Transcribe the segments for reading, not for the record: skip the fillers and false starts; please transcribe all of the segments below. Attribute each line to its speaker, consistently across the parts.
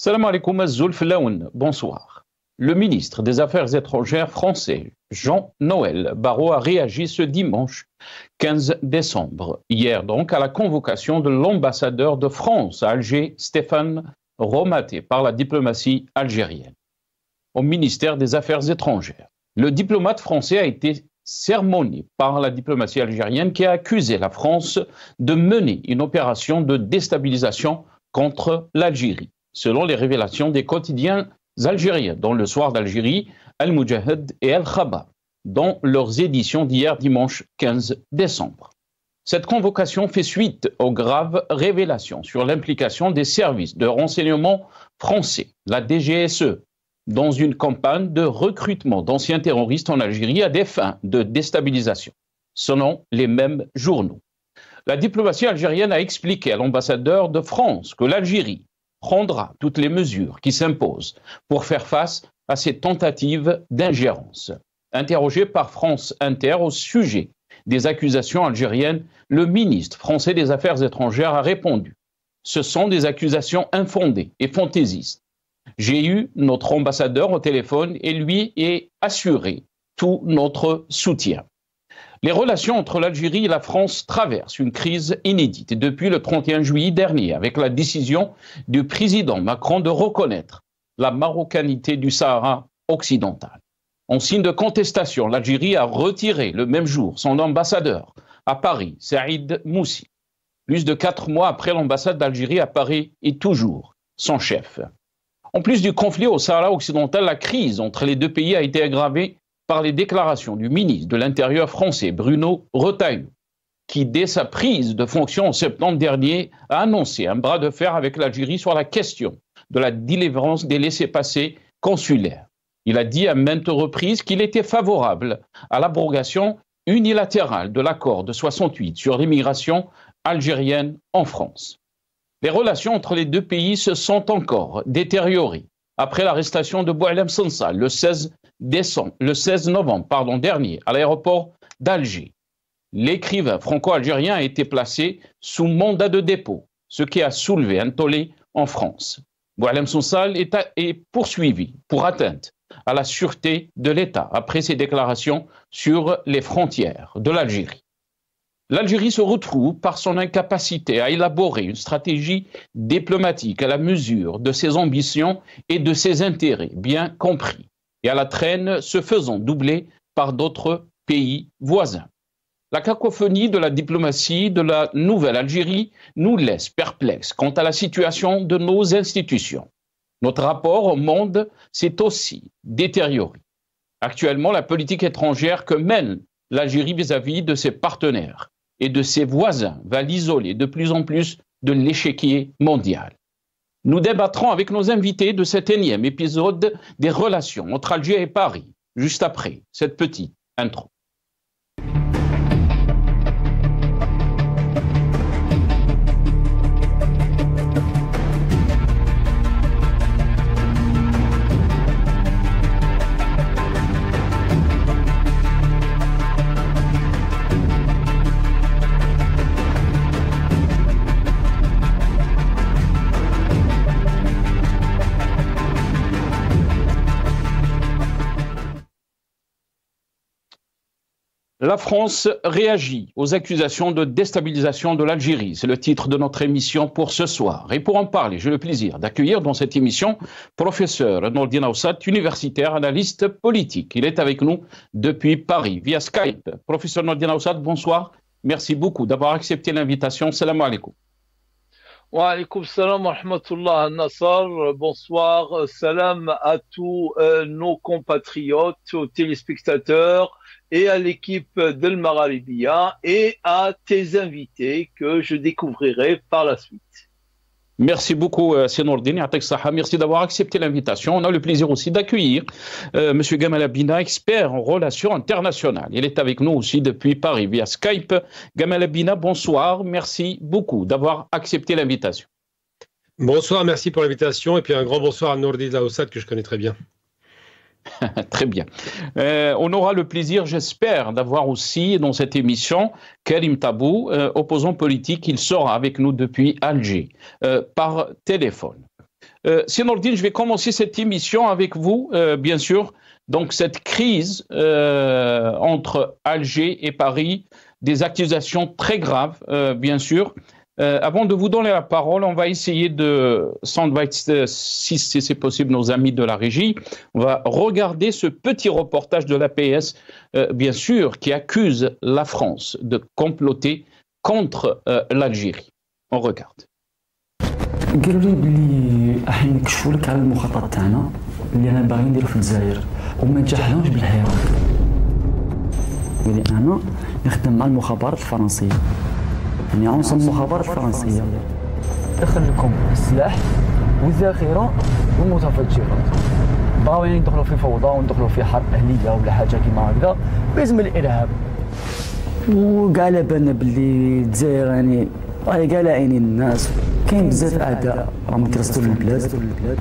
Speaker 1: Salam alaikum Azzoul Flaoun, bonsoir. Le ministre des Affaires étrangères français, Jean-Noël Barrot, a réagi ce dimanche 15 décembre, hier donc, à la convocation de l'ambassadeur de France à Alger, Stéphane Romaté, par la diplomatie algérienne, au ministère des Affaires étrangères. Le diplomate français a été sermonné par la diplomatie algérienne qui a accusé la France de mener une opération de déstabilisation contre l'Algérie, selon les révélations des quotidiens algériens, dont le Soir d'Algérie, Al-Mujahid et Al-Khabar, dans leurs éditions d'hier dimanche 15 décembre. Cette convocation fait suite aux graves révélations sur l'implication des services de renseignement français, la DGSE, dans une campagne de recrutement d'anciens terroristes en Algérie à des fins de déstabilisation, selon les mêmes journaux. La diplomatie algérienne a expliqué à l'ambassadeur de France que l'Algérie prendra toutes les mesures qui s'imposent pour faire face à ces tentatives d'ingérence. Interrogé par France Inter au sujet des accusations algériennes, le ministre français des Affaires étrangères a répondu « Ce sont des accusations infondées et fantaisistes. J'ai eu notre ambassadeur au téléphone et lui est assuré tout notre soutien. » Les relations entre l'Algérie et la France traversent une crise inédite depuis le 31 juillet dernier, avec la décision du président Macron de reconnaître la marocanité du Sahara occidental. En signe de contestation, l'Algérie a retiré le même jour son ambassadeur à Paris, Saïd Moussi. Plus de 4 mois après, l'ambassade d'Algérie à Paris est toujours son chef. En plus du conflit au Sahara occidental, la crise entre les deux pays a été aggravée par les déclarations du ministre de l'Intérieur français, Bruno Retailleau, qui, dès sa prise de fonction en septembre dernier, a annoncé un bras de fer avec l'Algérie sur la question de la délivrance des laissez-passer consulaires. Il a dit à maintes reprises qu'il était favorable à l'abrogation unilatérale de l'accord de 68 sur l'immigration algérienne en France. Les relations entre les deux pays se sont encore détériorées après l'arrestation de Boualem Sansal le 16 novembre dernier à l'aéroport d'Alger. L'écrivain franco-algérien a été placé sous mandat de dépôt, ce qui a soulevé un tollé en France. Boualem Sansal est poursuivi pour atteinte à la sûreté de l'État après ses déclarations sur les frontières de l'Algérie. L'Algérie se retrouve par son incapacité à élaborer une stratégie diplomatique à la mesure de ses ambitions et de ses intérêts bien compris, et à la traîne se faisant doubler par d'autres pays voisins. La cacophonie de la diplomatie de la nouvelle Algérie nous laisse perplexes quant à la situation de nos institutions. Notre rapport au monde s'est aussi détérioré. Actuellement, la politique étrangère que mène l'Algérie vis-à-vis de ses partenaires et de ses voisins va l'isoler de plus en plus de l'échiquier mondial. Nous débattrons avec nos invités de cet énième épisode des relations entre Alger et Paris, juste après cette petite intro. La France réagit aux accusations de déstabilisation de l'Algérie. C'est le titre de notre émission pour ce soir. Et pour en parler, j'ai le plaisir d'accueillir dans cette émission professeur Nordine Aoussat, universitaire, analyste politique. Il est avec nous depuis Paris, via Skype. Professeur Nordine Aoussat, bonsoir. Merci beaucoup d'avoir accepté l'invitation. Salam alaikum.
Speaker 2: Wa alaikum salam wa rahmatullah al-Nassar. Bonsoir. Salam à tous nos compatriotes, aux téléspectateurs et à l'équipe d'Al Magharibiya et à tes invités que je découvrirai par la suite.
Speaker 1: Merci beaucoup, Sénourdine. Merci d'avoir accepté l'invitation. On a le plaisir aussi d'accueillir M. Gamal Abina, expert en relations internationales. Il est avec nous aussi depuis Paris via Skype. Gamal Abina, bonsoir. Merci beaucoup d'avoir accepté l'invitation.
Speaker 3: Bonsoir, merci pour l'invitation. Et puis un grand bonsoir à Nordine Aoussat que je connais très bien.
Speaker 1: Très bien. On aura le plaisir, j'espère, d'avoir aussi dans cette émission Karim Tabou, opposant politique. Il sera avec nous depuis Alger par téléphone. Nordine, je vais commencer cette émission avec vous, bien sûr. Donc, cette crise entre Alger et Paris, des accusations très graves, bien sûr. Avant de vous donner la parole, on va essayer de, si c'est possible, nos amis de la régie, on va regarder ce petit reportage de l'APS, bien sûr, qui accuse la France de comploter contre l'Algérie. On regarde.
Speaker 4: قالوا لي بلي راح نكشفوا لك على المخطط تاعنا اللي انا باغي نديرو في الجزائر وما نجحناش بالحراك. قال لي انا نخدم مع المخابرات الفرنسيه، يعني عنصر المخابرات الفرنسيه دخل لكم السلاح والذخيره والمتفجرات. بغاو يعني ندخلوا في فوضى وندخلوا في حرب اهليه ولا حاجه كيما هكذا باسم الارهاب. وكاع على بالنا بلي الجزائر يعني راهي كاع عينين الناس، كاين بزاف اعداء راهم كيرصدوا البلاد.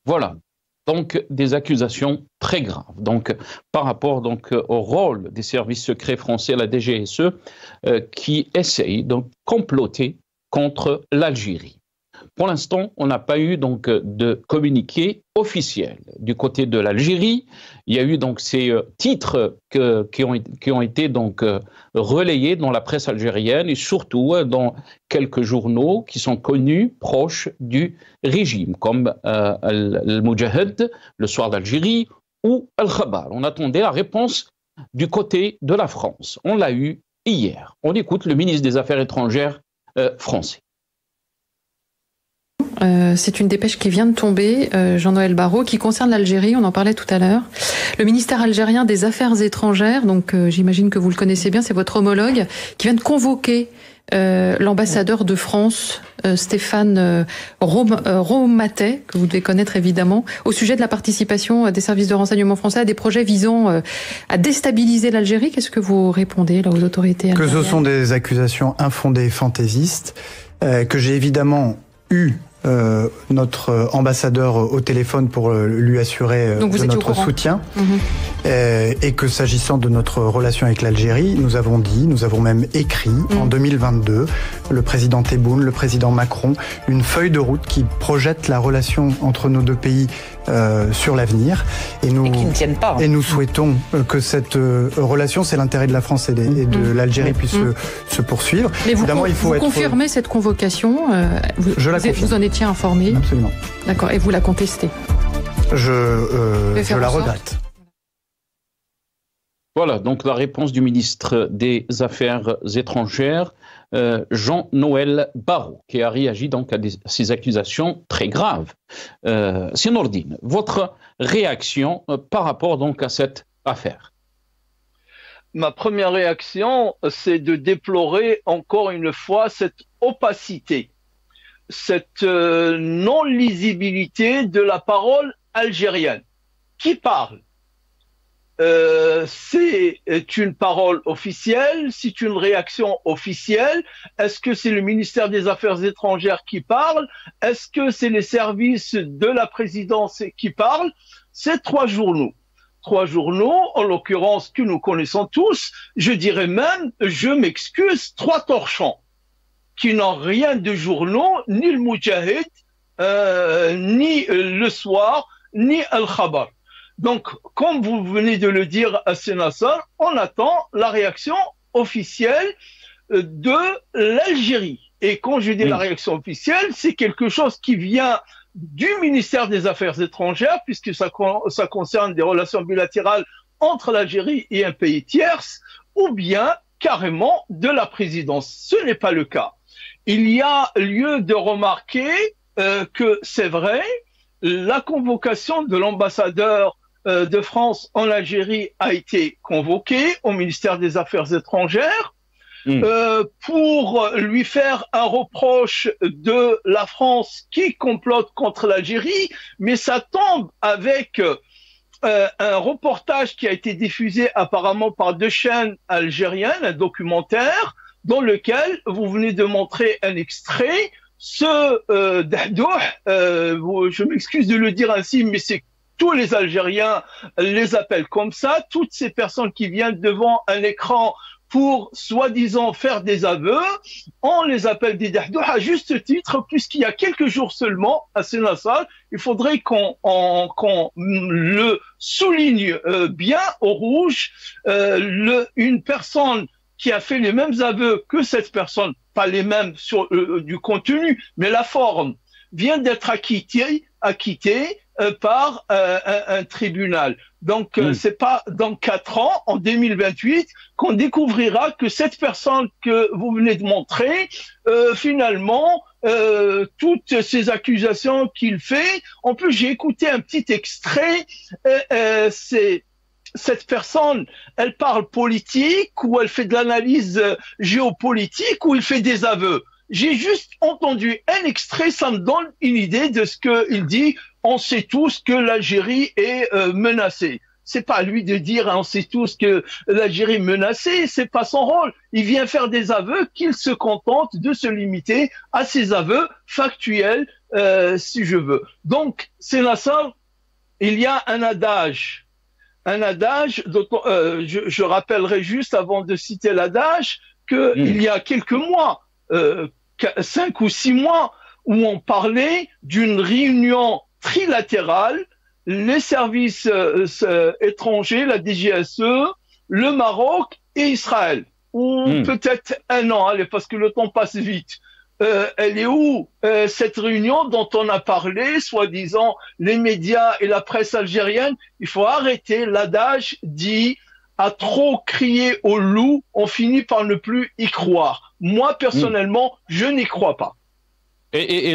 Speaker 1: Voilà, donc des accusations très graves. Donc, par rapport donc, au rôle des services secrets français, la DGSE, qui essaye de comploter contre l'Algérie. Pour l'instant, on n'a pas eu donc de communiqué officiel du côté de l'Algérie. Il y a eu donc ces titres qui ont été donc relayés dans la presse algérienne et surtout dans quelques journaux qui sont connus proches du régime, comme Al-Mujahid, le Soir d'Algérie, ou Al-Khabar. On attendait la réponse du côté de la France. On l'a eu hier. On écoute le ministre des Affaires étrangères français.
Speaker 5: C'est une dépêche qui vient de tomber, Jean-Noël Barrot, qui concerne l'Algérie, on en parlait tout à l'heure. Le ministère algérien des Affaires étrangères, donc j'imagine que vous le connaissez bien, c'est votre homologue, qui vient de convoquer l'ambassadeur de France, Stéphane Romatet, que vous devez connaître évidemment, au sujet de la participation des services de renseignement français à des projets visant à déstabiliser l'Algérie. Qu'est-ce que vous répondez là aux autorités algériennes?
Speaker 6: Que ce sont des accusations infondées et fantaisistes, que j'ai évidemment eu notre ambassadeur au téléphone pour lui assurer de notre soutien. Et que s'agissant de notre relation avec l'Algérie, nous avons dit, nous avons même écrit en 2022, le président Tebboune, le président Macron, une feuille de route qui projette la relation entre nos deux pays sur l'avenir. Et qui ne tiennent pas. Et nous souhaitons que cette relation, c'est l'intérêt de la France et de l'Algérie, puisse se poursuivre.
Speaker 5: Mais vous confirmez cette convocation
Speaker 6: Je la confirme.
Speaker 5: Vous en étiez informé?
Speaker 6: Absolument.
Speaker 5: D'accord. Et vous la contestez?
Speaker 6: Je la regrette.
Speaker 1: Voilà, donc la réponse du ministre des Affaires étrangères, Jean-Noël Barrot, qui a réagi donc à ces accusations très graves. Nordine, votre réaction par rapport donc à cette affaire?
Speaker 2: Ma première réaction, c'est de déplorer encore une fois cette opacité, cette non-lisibilité de la parole algérienne. Qui parle? C'est une parole officielle, c'est une réaction officielle. Est-ce que c'est le ministère des Affaires étrangères qui parle? Est-ce que c'est les services de la présidence qui parlent? C'est trois journaux. Trois journaux, en l'occurrence, que nous connaissons tous. Je dirais même, je m'excuse, trois torchons qui n'ont rien de journaux, ni le Mujahid, ni le Soir, ni Al-Khabar. Donc, comme vous venez de le dire à Sénassar, on attend la réaction officielle de l'Algérie. Et quand je dis la réaction officielle, c'est quelque chose qui vient du ministère des Affaires étrangères, puisque ça concerne des relations bilatérales entre l'Algérie et un pays tierce, ou bien carrément de la présidence. Ce n'est pas le cas. Il y a lieu de remarquer que c'est vrai, la convocation de l'ambassadeur de France en Algérie a été convoquée au ministère des Affaires étrangères pour lui faire un reproche de la France qui complote contre l'Algérie, mais ça tombe avec un reportage qui a été diffusé apparemment par deux chaînes algériennes, un documentaire dans lequel vous venez de montrer un extrait. Ce Dahdouh, je m'excuse de le dire ainsi, mais c'est tous les Algériens les appellent comme ça, toutes ces personnes qui viennent devant un écran pour soi-disant faire des aveux, on les appelle des dahdoux à juste titre, puisqu'il y a quelques jours seulement à Sénassal, il faudrait qu'on le souligne bien au rouge, une personne qui a fait les mêmes aveux que cette personne, pas les mêmes sur du contenu, mais la forme, vient d'être acquittée par un tribunal. Donc, c'est pas dans 4 ans, en 2028, qu'on découvrira que cette personne que vous venez de montrer, finalement, toutes ces accusations qu'il fait. En plus, j'ai écouté un petit extrait. Cette personne, elle parle politique ou elle fait de l'analyse géopolitique ou il fait des aveux. J'ai juste entendu un extrait, ça me donne une idée de ce qu'il dit. On sait tous que l'Algérie est menacée. C'est pas à lui de dire on sait tous que l'Algérie est menacée, c'est pas son rôle. Il vient faire des aveux qu'il se contente de se limiter à ses aveux factuels, si je veux. Donc, Sénassal, il y a un adage dont je rappellerai juste avant de citer l'adage qu'il y a quelques mois, 5 ou 6 mois, où on parlait d'une réunion trilatérale, les services étrangers, la DGSE, le Maroc et Israël. Ou peut-être un an, allez, parce que le temps passe vite. Elle est où cette réunion dont on a parlé, soi-disant les médias et la presse algérienne? Il faut arrêter. L'adage dit à trop crier au loup, on finit par ne plus y croire. Moi, personnellement, je n'y crois pas.
Speaker 1: Et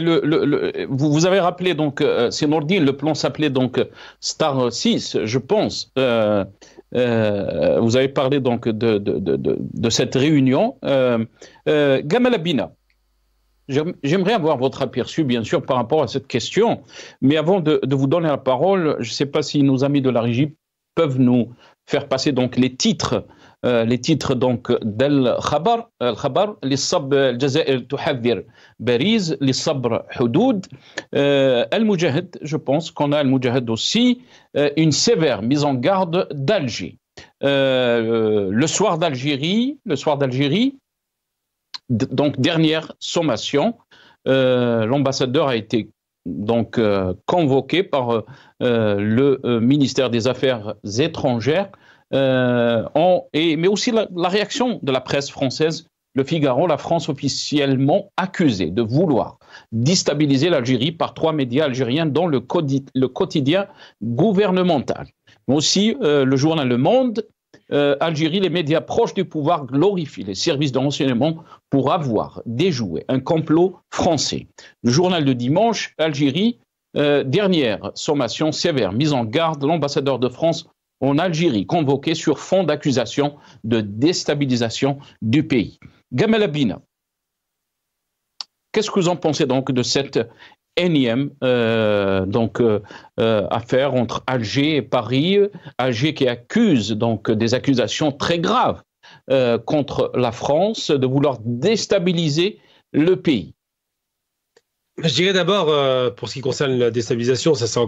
Speaker 1: vous avez rappelé, donc, c'est Nourdine, le plan s'appelait donc Star 6, je pense. Vous avez parlé donc de cette réunion. Gamal Abina, j'aimerais avoir votre aperçu, bien sûr, par rapport à cette question. Mais avant de vous donner la parole, je ne sais pas si nos amis de la régie peuvent nous faire passer donc les titres donc d'Al-Khabar, للصب الجزائر تحذر باريس للصبر حدود. Al-Moudjahid, je pense qu'on a Al-Moudjahid aussi, une sévère mise en garde d'Alger. Le soir d'Algérie, donc dernière sommation, l'ambassadeur a été donc convoqué par le ministère des Affaires étrangères, mais aussi la réaction de la presse française, Le Figaro, la France officiellement accusée de vouloir déstabiliser l'Algérie par 3 médias algériens, dont le quotidien gouvernemental. Mais aussi le journal Le Monde. Algérie, les médias proches du pouvoir glorifient les services de renseignement pour avoir déjoué un complot français. Le journal de dimanche, Algérie, dernière sommation sévère, mise en garde, l'ambassadeur de France en Algérie, convoqué sur fond d'accusation de déstabilisation du pays. Gamal Abina, qu'est-ce que vous en pensez donc de cette énième affaire entre Alger et Paris, Alger qui accuse donc des accusations très graves contre la France de vouloir déstabiliser le pays?
Speaker 3: Je dirais d'abord, pour ce qui concerne la déstabilisation, c'est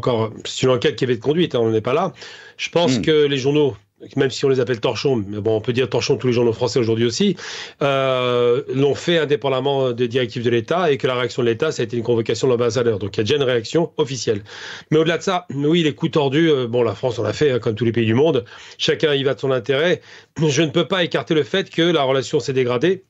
Speaker 3: une enquête qui avait été conduite, on n'est pas là. Je pense que les journaux, même si on les appelle torchons, mais bon, on peut dire torchons tous les journaux français aujourd'hui aussi, l'ont fait indépendamment des directives de l'État, et que la réaction de l'État, ça a été une convocation de l'ambassadeur. Donc il y a déjà une réaction officielle. Mais au-delà de ça, oui, les coups tordus, la France en a fait, comme tous les pays du monde, chacun y va de son intérêt. Je ne peux pas écarter le fait que la relation s'est dégradée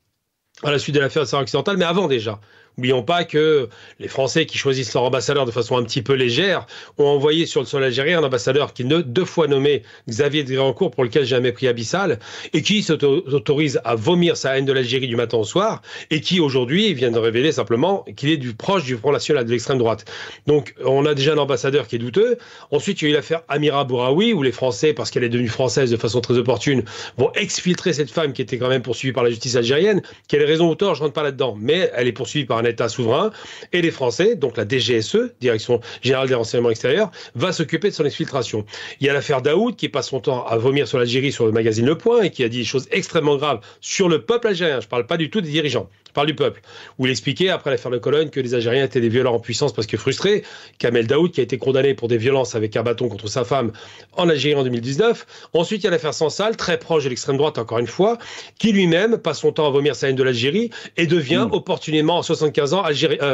Speaker 3: à la suite de l'affaire Sahara occidentale, mais avant déjà. N'oublions pas que les Français qui choisissent leur ambassadeur de façon un petit peu légère ont envoyé sur le sol algérien un ambassadeur qui est 2 fois nommé Xavier Dréancourt, pour lequel j'ai un mépris abyssal, et qui s'autorise à vomir sa haine de l'Algérie du matin au soir, et qui aujourd'hui vient de révéler simplement qu'il est proche du Front National, de l'extrême droite. Donc on a déjà un ambassadeur qui est douteux. Ensuite il y a eu l'affaire Amira Bouraoui, où les Français, parce qu'elle est devenue française de façon très opportune, vont exfiltrer cette femme qui était quand même poursuivie par la justice algérienne. Quelle raison ou tort, je ne rentre pas là-dedans, mais elle est poursuivie par un État souverain, et les Français, donc la DGSE, Direction Générale des Renseignements Extérieurs, va s'occuper de son exfiltration. Il y a l'affaire Daoud qui passe son temps à vomir sur l'Algérie sur le magazine Le Point et qui a dit des choses extrêmement graves sur le peuple algérien. Je ne parle pas du tout des dirigeants. Je parle du peuple, où il expliquait, après l'affaire de Cologne, que les Algériens étaient des violeurs en puissance parce que frustrés. Kamel Daoud, qui a été condamné pour des violences avec un bâton contre sa femme en Algérie en 2019. Ensuite, il y a l'affaire Sansal, très proche de l'extrême droite, encore une fois, qui lui-même passe son temps à vomir sa haine de l'Algérie et devient opportunément, à 75 ans,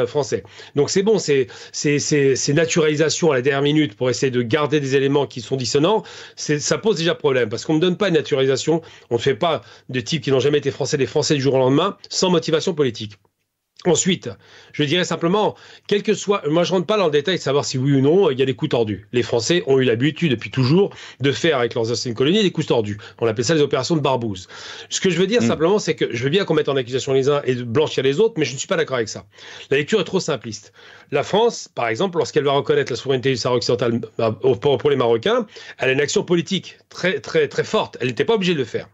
Speaker 3: français. Donc c'est bon, c'est naturalisation à la dernière minute pour essayer de garder des éléments qui sont dissonants, ça pose déjà problème, parce qu'on ne donne pas une naturalisation, on ne fait pas de types qui n'ont jamais été français, des Français du jour au lendemain, sans motivation politique. Ensuite, je dirais simplement, quel que soit, moi je rentre pas dans le détail de savoir si oui ou non il y a des coups tordus. Les Français ont eu l'habitude depuis toujours de faire avec leurs anciennes colonies des coups tordus. On appelle ça les opérations de barbouze. Ce que je veux dire simplement, c'est que je veux bien qu'on mette en accusation les uns et de blanchir les autres, mais je ne suis pas d'accord avec ça. La lecture est trop simpliste. La France, par exemple, lorsqu'elle va reconnaître la souveraineté du Sahara occidental pour les Marocains, elle a une action politique très très très forte. Elle n'était pas obligée de le faire.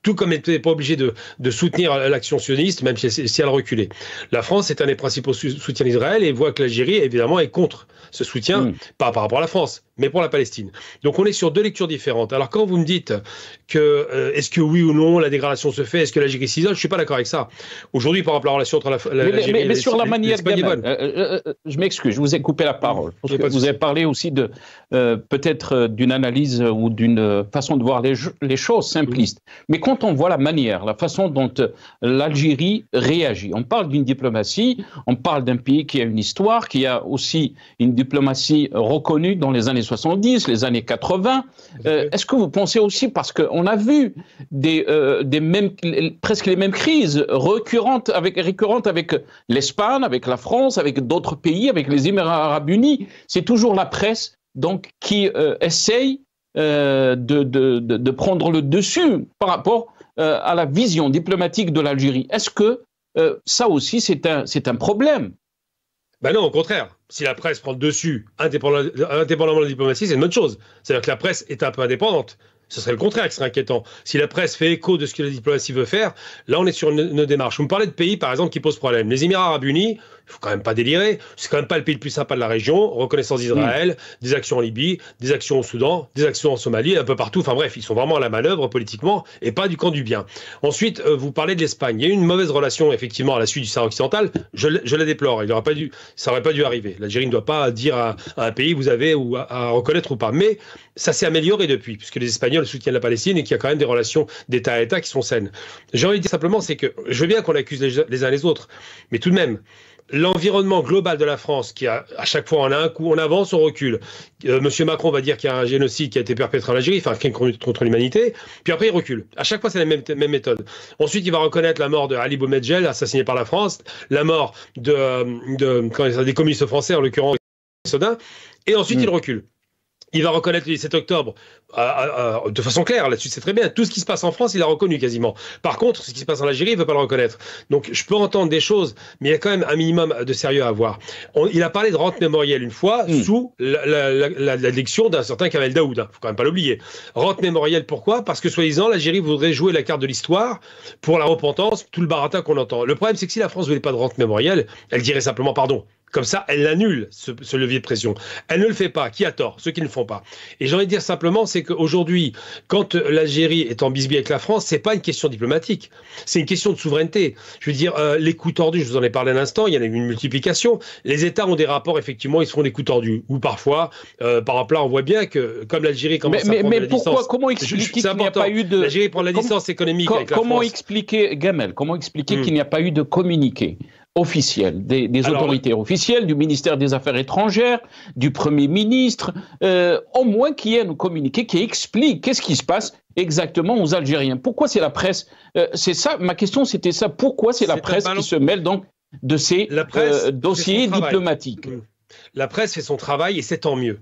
Speaker 3: Tout comme elle n'était pas obligée de soutenir l'action sioniste, même si elle reculait. La France est un des principaux soutiens d'Israël et voit que l'Algérie, évidemment, est contre ce soutien, pas par rapport à la France, mais pour la Palestine. Donc on est sur deux lectures différentes. Alors quand vous me dites que est-ce que oui ou non la dégradation se fait, est-ce que l'Algérie s'isole, je suis pas d'accord avec ça. Aujourd'hui, par exemple, la relation entre l'Algérie et
Speaker 1: mais sur la manière, je m'excuse, je vous ai coupé la parole. Parce que vous avez parlé aussi de peut-être d'une analyse ou d'une façon de voir les choses simplistes. Mais quand on voit la manière, la façon dont l'Algérie réagit, on parle d'une diplomatie, on parle d'un pays qui a une histoire, qui a aussi une diplomatie reconnue dans les années 70, les années 80. Est-ce que vous pensez aussi, parce qu'on a vu presque les mêmes crises récurrentes avec l'Espagne, avec la France, avec d'autres pays, avec les Émirats arabes unis, c'est toujours la presse donc qui essaye de prendre le dessus par rapport à la vision diplomatique de l'Algérie. Est-ce que ça aussi c'est un problème?
Speaker 3: Ben non, au contraire. Si la presse prend le dessus indépendamment de la diplomatie, c'est une bonne chose. C'est-à-dire que la presse est un peu indépendante. Ce serait le contraire qui serait inquiétant. Si la presse fait écho de ce que la diplomatie veut faire, là on est sur une démarche. Vous me parlez de pays par exemple qui posent problème. Les Émirats arabes unis, il faut quand même pas délirer, c'est quand même pas le pays le plus sympa de la région, reconnaissance d'Israël, des actions en Libye, des actions au Soudan, des actions en Somalie, un peu partout, enfin bref, ils sont vraiment à la manœuvre politiquement et pas du camp du bien. Ensuite, vous parlez de l'Espagne. Il y a eu une mauvaise relation effectivement à la suite du Sahara occidental, je la déplore, ça aurait pas dû arriver. L'Algérie ne doit pas dire à un pays vous avez ou à reconnaître ou pas, mais ça s'est amélioré depuis, puisque les Espagnols soutiennent la Palestine et qu'il y a quand même des relations d'État à État qui sont saines. J'ai envie de dire simplement, c'est que je veux bien qu'on accuse les uns les autres, mais tout de même, l'environnement global de la France, qui a, à chaque fois on a un coup, on avance, on recule. Monsieur Macron va dire qu'il y a un génocide qui a été perpétré en Algérie, enfin un crime contre l'humanité, puis après il recule. À chaque fois c'est la même méthode. Ensuite il va reconnaître la mort de Ali Boumedjel, assassiné par la France, la mort des communistes français, en l'occurrence Sodin, et ensuite il recule. Il va reconnaître le 17 octobre de façon claire, là-dessus c'est très bien. Tout ce qui se passe en France, il a reconnu quasiment. Par contre, ce qui se passe en Algérie, il ne veut pas le reconnaître. Donc je peux entendre des choses, mais il y a quand même un minimum de sérieux à avoir. Il a parlé de rente mémorielle une fois, sous l'élection d'un certain Kamel Daoud. Il ne faut quand même pas l'oublier. Rente mémorielle, pourquoi? Parce que soi-disant, l'Algérie voudrait jouer la carte de l'histoire pour la repentance, tout le baratin qu'on entend. Le problème, c'est que si la France ne voulait pas de rente mémorielle, elle dirait simplement pardon. Comme ça, elle annule ce levier de pression. Elle ne le fait pas. Qui a tort? Ceux qui ne le font pas. Et j'ai envie de dire simplement, c'est qu'aujourd'hui, quand l'Algérie est en bisbille avec la France, c'est pas une question diplomatique. C'est une question de souveraineté. Je veux dire, les coups tordus, je vous en ai parlé un instant, il y en a une multiplication. Les États ont des rapports, effectivement, ils se font des coups tordus. Ou parfois, par exemple, là, on voit bien que, comme l'Algérie commence à prendre la distance...
Speaker 1: Comment expliquer qu'il n'y a pas eu de...
Speaker 3: L'Algérie prend la distance économique avec la France.
Speaker 1: Comment expliquer, Gamel, qu'il n'y a pas eu de communiqué officiel, des autorités officielles, du ministère des Affaires étrangères, du Premier ministre, au moins qu'il y ait un communiqué qui explique qu'est-ce qui se passe exactement aux Algériens. Pourquoi c'est la presse? C'est ça, ma question c'était ça. Pourquoi c'est la presse qui se mêle donc de ces dossiers diplomatiques?
Speaker 3: La presse fait son travail et c'est tant mieux.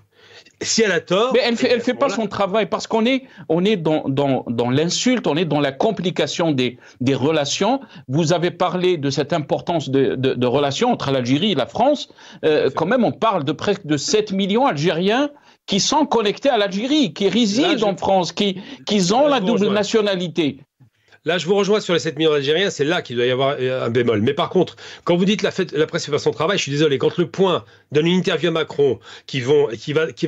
Speaker 3: Si elle a tort...
Speaker 1: Mais elle fait pas son travail parce qu'on est dans l'insulte, on est dans la complication des relations. Vous avez parlé de cette importance de relations entre l'Algérie et la France. Quand même, on parle de presque de 7 millions d'Algériens qui sont connectés à l'Algérie, qui résident en France, qui ont la double nationalité.
Speaker 3: Là, je vous rejoins sur les 7 millions d'Algériens, c'est là qu'il doit y avoir un bémol. Mais par contre, quand vous dites la presse fait pas son travail, je suis désolé, quand Le Point donne une interview à Macron qui va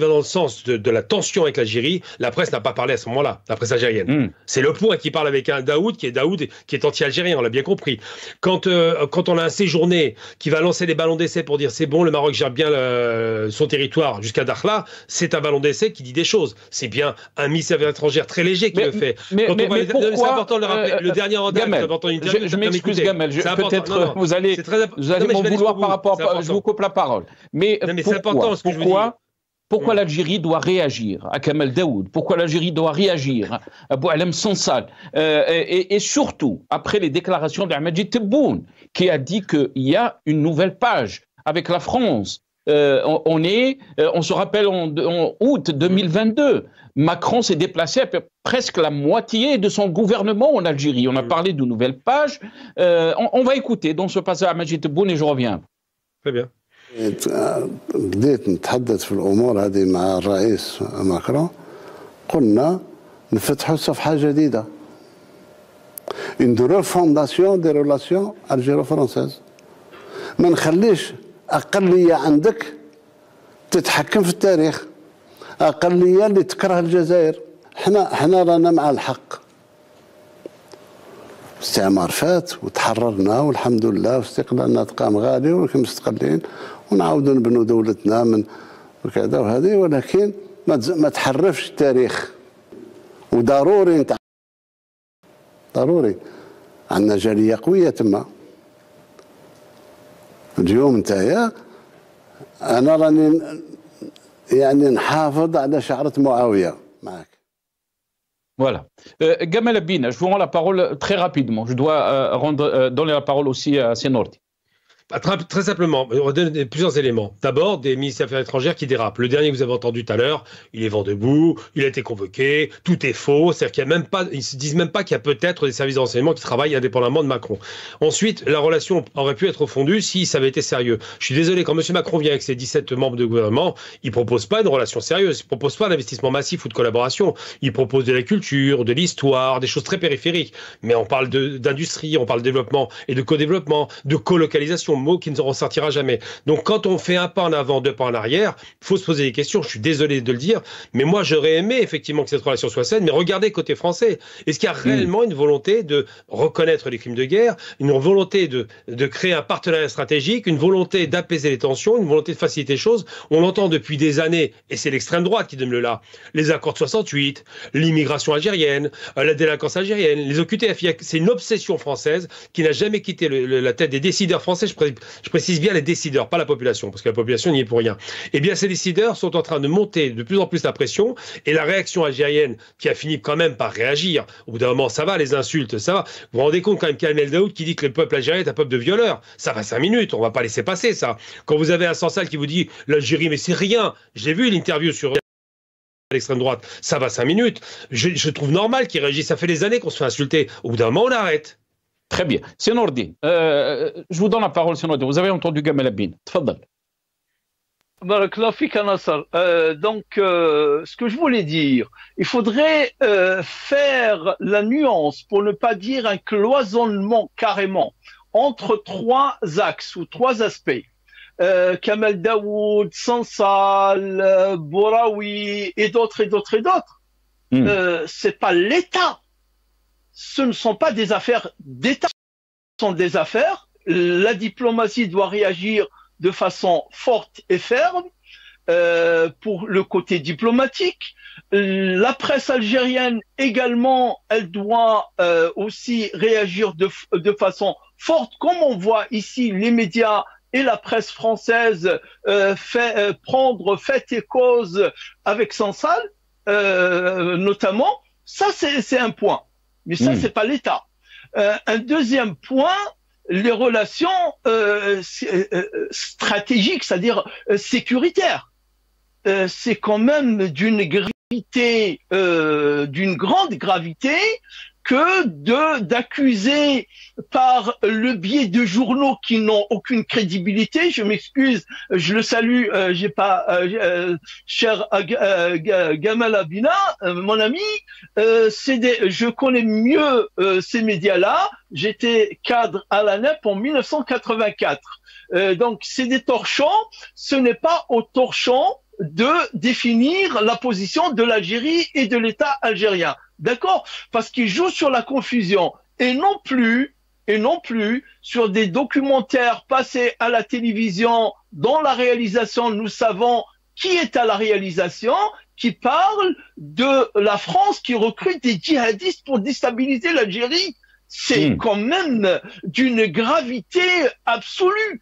Speaker 3: dans le sens de la tension avec l'Algérie, la presse n'a pas parlé à ce moment-là, la presse algérienne. C'est Le Point qui parle avec un Daoud qui est anti-algérien, on l'a bien compris. Quand on a un séjourné qui va lancer des ballons d'essai pour dire c'est bon, le Maroc gère bien son territoire jusqu'à Dakhla, c'est un ballon d'essai qui dit des choses. C'est bien un ministre des Affaires étrangères très léger qui le fait.
Speaker 1: Mais
Speaker 3: important de le rappeler. Le dernier mandat,
Speaker 1: je m'excuse, Gamel. Peut-être vous allez m'en vouloir par rapport à... Je vous coupe la parole. Mais pourquoi l'Algérie doit réagir à Kamel Daoud? Pourquoi l'Algérie doit réagir à Boualem Sansal? Et surtout, après les déclarations d'Ahmed Tebboune, qui a dit qu'il y a une nouvelle page avec la France. On se rappelle en août 2022, Macron s'est déplacé à presque la moitié de son gouvernement en Algérie. On a parlé d'une nouvelle page. On va écouter dans ce passage à Majid Tebboune et je reviens.
Speaker 3: Très bien.
Speaker 7: بديت نتحدث في الأمور هذه مع الرئيس ماكرون قلنا نفتحوا صفحة جديدة une refondation des relations algéro-françaises ما نخليش أقلية عندك تتحكم في التاريخ أقلية اللي تكره الجزائر احنا رانا مع الحق استعمار فات وتحررنا والحمد لله واستقلالنا تقام غالي ولكن مستقلين ونعاودوا نبنوا دولتنا من وكذا وهذه ولكن ما تحرفش التاريخ وضروري ضروري عندنا جالية قوية تما اليوم نتايا أنا راني يعني نحافظ على شعرة معاوية معك.
Speaker 1: Voilà. Gamel Abine, je vous rends la parole très rapidement. Je dois donner la parole aussi à Senorti.
Speaker 3: Très simplement, on va donner plusieurs éléments. D'abord, des ministres des Affaires étrangères qui dérapent. Le dernier que vous avez entendu tout à l'heure, il est vent debout, il a été convoqué, tout est faux. C'est-à-dire qu'il y a même pas, ils se disent même pas qu'il y a peut-être des services de renseignement qui travaillent indépendamment de Macron. Ensuite, la relation aurait pu être fondue si ça avait été sérieux. Je suis désolé, quand M. Macron vient avec ses 17 membres de gouvernement, il propose pas une relation sérieuse, il propose pas d'investissement massif ou de collaboration. Il propose de la culture, de l'histoire, des choses très périphériques. Mais on parle d'industrie, on parle de développement et de co-développement, de colocalisation, mot qui ne ressortira jamais. Donc quand on fait un pas en avant, deux pas en arrière, il faut se poser des questions. Je suis désolé de le dire, mais moi j'aurais aimé effectivement que cette relation soit saine, mais regardez côté français. Est-ce qu'il y a réellement une volonté de reconnaître les crimes de guerre, une volonté de créer un partenariat stratégique, une volonté d'apaiser les tensions, une volonté de faciliter les choses? On l'entend depuis des années, et c'est l'extrême droite qui donne le là. Les accords de 68, l'immigration algérienne, la délinquance algérienne, les OQTF, c'est une obsession française qui n'a jamais quitté la tête des décideurs français. Je précise bien les décideurs, pas la population, parce que la population n'y est pour rien. Eh bien, ces décideurs sont en train de monter de plus en plus la pression, et la réaction algérienne, qui a fini quand même par réagir, au bout d'un moment, ça va, les insultes, ça va. Vous vous rendez compte quand même Kamel Daoud qui dit que le peuple algérien est un peuple de violeurs. Ça va 5 minutes, on va pas laisser passer ça. Quand vous avez un Sansal qui vous dit l'Algérie, mais c'est rien. J'ai vu l'interview sur l'extrême droite, ça va 5 minutes. Je trouve normal qu'il réagisse. Ça fait des années qu'on se fait insulter. Au bout d'un moment, on arrête.
Speaker 1: Très bien. Senordi, je vous donne la parole, Senordi. Vous avez entendu Gamel Abine. Tfadal.
Speaker 2: Barakallahu fik, Nassar. Donc, ce que je voulais dire, il faudrait faire la nuance, pour ne pas dire un cloisonnement carrément, entre 3 axes ou 3 aspects. Kamel Daoud, Sansal, Bouraoui et d'autres et d'autres et d'autres. C'est pas l'État. Ce ne sont pas des affaires d'État, ce sont des affaires. La diplomatie doit réagir de façon forte et ferme pour le côté diplomatique. La presse algérienne également, elle doit aussi réagir de façon forte, comme on voit ici les médias et la presse française prendre fait et cause avec Sansal, notamment. Ça, c'est un point. Mais ça, c'est pas l'État. Un deuxième point, les relations stratégiques, c'est-à-dire sécuritaires. C'est quand même d'une gravité, d'une grande gravité, que d'accuser par le biais de journaux qui n'ont aucune crédibilité. Je m'excuse, je le salue, j'ai pas, cher Gamal Abina, mon ami, je connais mieux ces médias-là. J'étais cadre à la NEP en 1984. Donc c'est des torchons, ce n'est pas aux torchons de définir la position de l'Algérie et de l'État algérien. D'accord? Parce qu'ils jouent sur la confusion et non plus sur des documentaires passés à la télévision dont la réalisation, nous savons qui est à la réalisation, qui parle de la France qui recrute des djihadistes pour déstabiliser l'Algérie. C'est quand même d'une gravité absolue.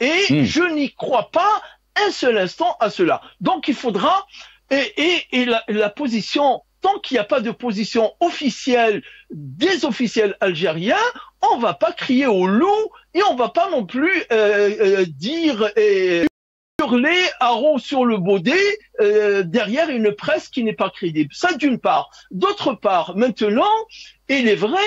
Speaker 2: Et je n'y crois pas un seul instant à cela. Donc il faudra, et la position, tant qu'il n'y a pas de position officielle des officiels algériens, on ne va pas crier au loup et on ne va pas non plus dire et hurler haro sur le baudet derrière une presse qui n'est pas crédible. Ça d'une part. D'autre part, maintenant, il est vrai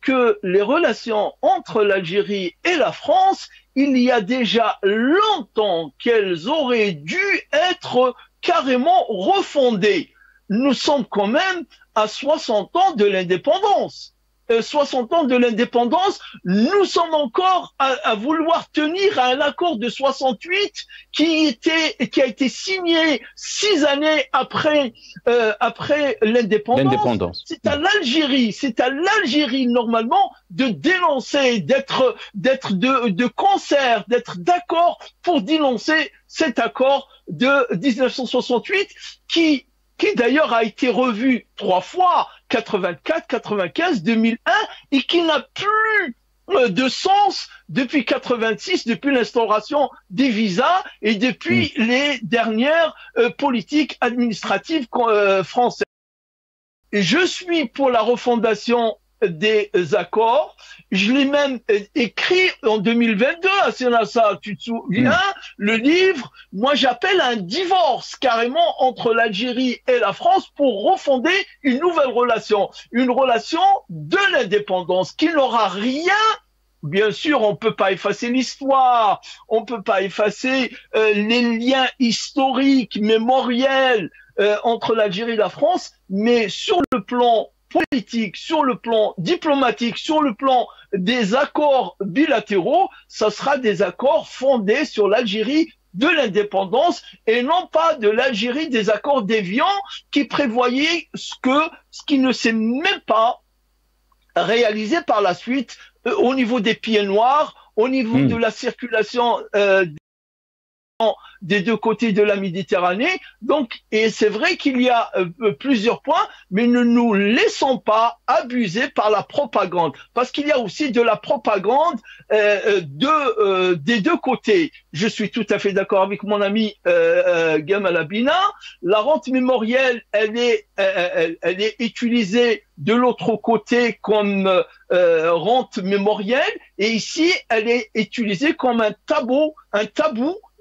Speaker 2: que les relations entre l'Algérie et la France, il y a déjà longtemps qu'elles auraient dû être carrément refondées. Nous sommes quand même à 60 ans de l'indépendance. 60 ans de l'indépendance, nous sommes encore à vouloir tenir à un accord de 68 qui a été signé 6 années après l'indépendance. C'est à l'Algérie normalement de dénoncer, d'être de concert, d'être d'accord pour dénoncer cet accord de 1968 qui d'ailleurs a été revu 3 fois, 84, 95, 2001, et qui n'a plus de sens depuis 86, depuis l'instauration des visas et depuis les dernières politiques administratives françaises. Et je suis pour la refondation des accords. Je l'ai même écrit en 2022 à Sénassa, tu te souviens, le livre. Moi, j'appelle un divorce carrément entre l'Algérie et la France pour refonder une nouvelle relation, une relation de l'indépendance qui n'aura rien. Bien sûr, on peut pas effacer l'histoire, on peut pas effacer les liens historiques, mémoriels entre l'Algérie et la France, mais sur le plan politique, sur le plan diplomatique, sur le plan des accords bilatéraux, ça sera des accords fondés sur l'Algérie de l'indépendance et non pas de l'Algérie des accords d'Évian qui prévoyaient ce qui ne s'est même pas réalisé par la suite au niveau des pieds noirs, au niveau de la circulation des deux côtés de la Méditerranée. Donc, et c'est vrai qu'il y a plusieurs points, mais ne nous laissons pas abuser par la propagande, parce qu'il y a aussi de la propagande des deux côtés. Je suis tout à fait d'accord avec mon ami Gamal Abina. La rente mémorielle, elle est utilisée de l'autre côté comme rente mémorielle, et ici, elle est utilisée comme un tabou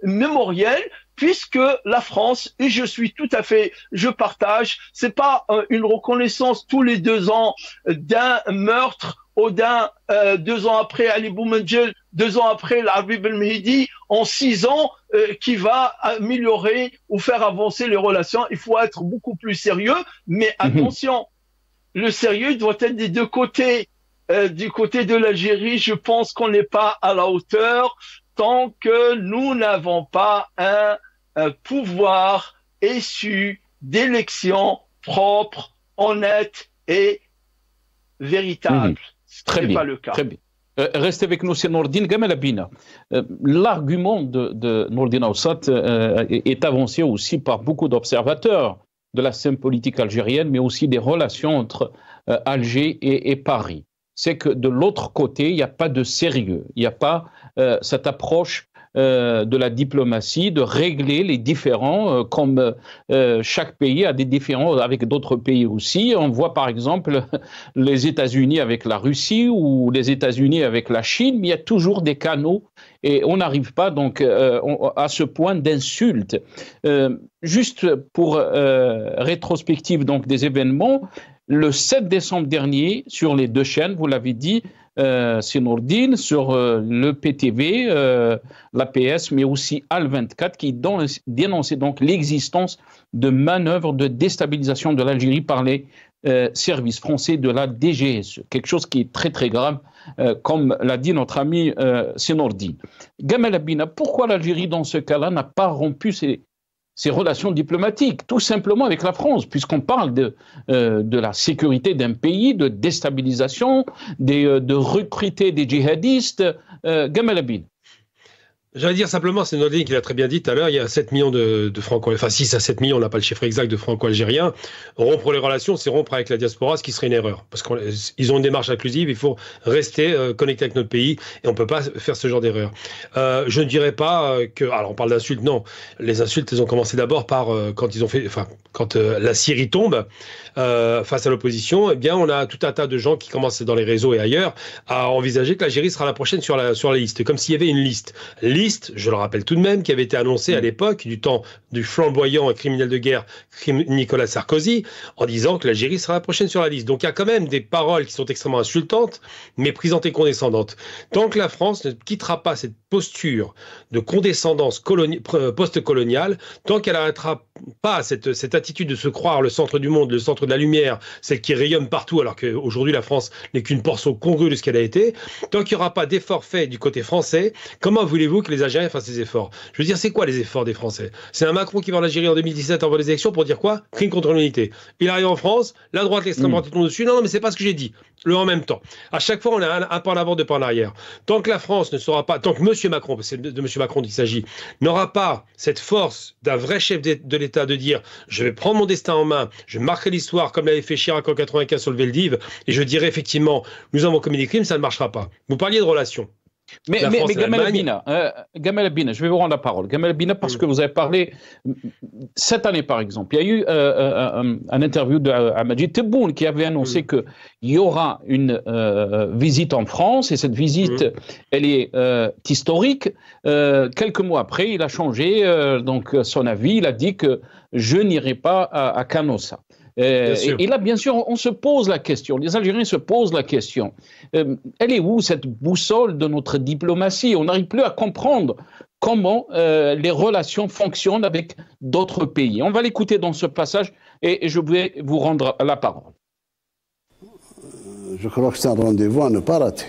Speaker 2: mémoriel, puisque la France, et je partage, c'est pas une reconnaissance tous les 2 ans d'un meurtre ou d'un 2 ans après Ali Boumendjel, 2 ans après l'Arbi Belmehidi, en 6 ans, qui va améliorer ou faire avancer les relations. Il faut être beaucoup plus sérieux, mais attention, le sérieux doit être des deux côtés. Du côté de l'Algérie, je pense qu'on n'est pas à la hauteur tant que nous n'avons pas un pouvoir issu d'élections propres, honnêtes et véritables.
Speaker 1: Très bien.
Speaker 2: Pas le cas.
Speaker 1: Très bien. Restez avec nous, c'est Nourdine Gamal Abina. L'argument de Nourdine Aoussat est avancé aussi par beaucoup d'observateurs de la scène politique algérienne, mais aussi des relations entre Alger et Paris. C'est que de l'autre côté, il n'y a pas de sérieux, il n'y a pas cette approche de la diplomatie, de régler les différends, comme chaque pays a des différends avec d'autres pays aussi. On voit par exemple les États-Unis avec la Russie ou les États-Unis avec la Chine, mais il y a toujours des canaux et on n'arrive pas donc à ce point d'insulte. Juste pour rétrospective donc des événements, le 7 décembre dernier, sur les deux chaînes, vous l'avez dit, Sinourdine, sur le PTV, l'APS, mais aussi Al24, qui dénonçait donc l'existence de manœuvres de déstabilisation de l'Algérie par les services français de la DGSE. Quelque chose qui est très très grave, comme l'a dit notre ami Sinourdine. Gamal Abina, pourquoi l'Algérie, dans ce cas-là, n'a pas rompu ses relations diplomatiques, tout simplement avec la France, puisqu'on parle de la sécurité d'un pays, de déstabilisation, de recruter des djihadistes. Gamal Abina.
Speaker 3: J'allais dire simplement, c'est Nordine qui l'a très bien dit tout à l'heure, il y a 7 millions de franco-algériens, enfin 6 à 7 millions, on n'a pas le chiffre exact de franco-algériens. Rompre les relations, c'est rompre avec la diaspora, ce qui serait une erreur. Parce qu'ils ont une démarche inclusive, il faut rester connecté avec notre pays et on ne peut pas faire ce genre d'erreur. Je ne dirais pas que... Alors on parle d'insultes, non. Les insultes, elles ont commencé d'abord par quand ils ont fait... Enfin, quand la Syrie tombe face à l'opposition, eh bien on a tout un tas de gens qui commencent dans les réseaux et ailleurs à envisager que l'Algérie sera la prochaine sur la liste, comme s'il y avait une liste, je le rappelle tout de même, qui avait été annoncée à l'époque du temps du flamboyant et criminel de guerre Nicolas Sarkozy, en disant que l'Algérie sera la prochaine sur la liste. Donc il y a quand même des paroles qui sont extrêmement insultantes, méprisantes et condescendantes. Tant que la France ne quittera pas cette posture de condescendance post-coloniale, tant qu'elle n'arrêtera pas cette attitude de se croire le centre du monde, le centre de la lumière, celle qui rayonne partout, alors qu'aujourd'hui la France n'est qu'une portion congrue de ce qu'elle a été, tant qu'il n'y aura pas d'efforts faits du côté français, comment voulez-vous que les Algériens fassent ces efforts? Je veux dire, c'est quoi les efforts des Français? C'est un Macron qui va en Algérie en 2017 avant les élections pour dire quoi? Crime contre l'humanité. Il arrive en France, la droite, l'extrême droite, tout le monde dessus. Non, mais c'est pas ce que j'ai dit. En même temps. À chaque fois, on a un pas en avant, deux pas en arrière. Tant que la France ne sera pas, tant que M. Macron, parce que c'est de M. Macron qu'il s'agit, n'aura pas cette force d'un vrai chef de l'État de dire je vais prendre mon destin en main, je marquerai l'histoire comme l'avait fait Chirac en 95 sur le Veldiv, et je dirai effectivement nous avons commis des crimes, ça ne marchera pas. Vous parliez de relations.
Speaker 1: Mais Gamal Abina, je vais vous rendre la parole. Gamal Abina, parce que vous avez parlé, cette année par exemple, il y a eu un interview d'Amajid Tebboune qui avait annoncé qu'il y aura une visite en France, et cette visite, elle est historique. Quelques mois après, il a changé donc son avis, il a dit que je n'irai pas à Canossa. Et là, bien sûr, on se pose la question, les Algériens se posent la question, elle est où cette boussole de notre diplomatie? On n'arrive plus à comprendre comment les relations fonctionnent avec d'autres pays. On va l'écouter dans ce passage et je vais vous rendre la parole.
Speaker 7: Je crois que c'est un rendez-vous à ne pas rater,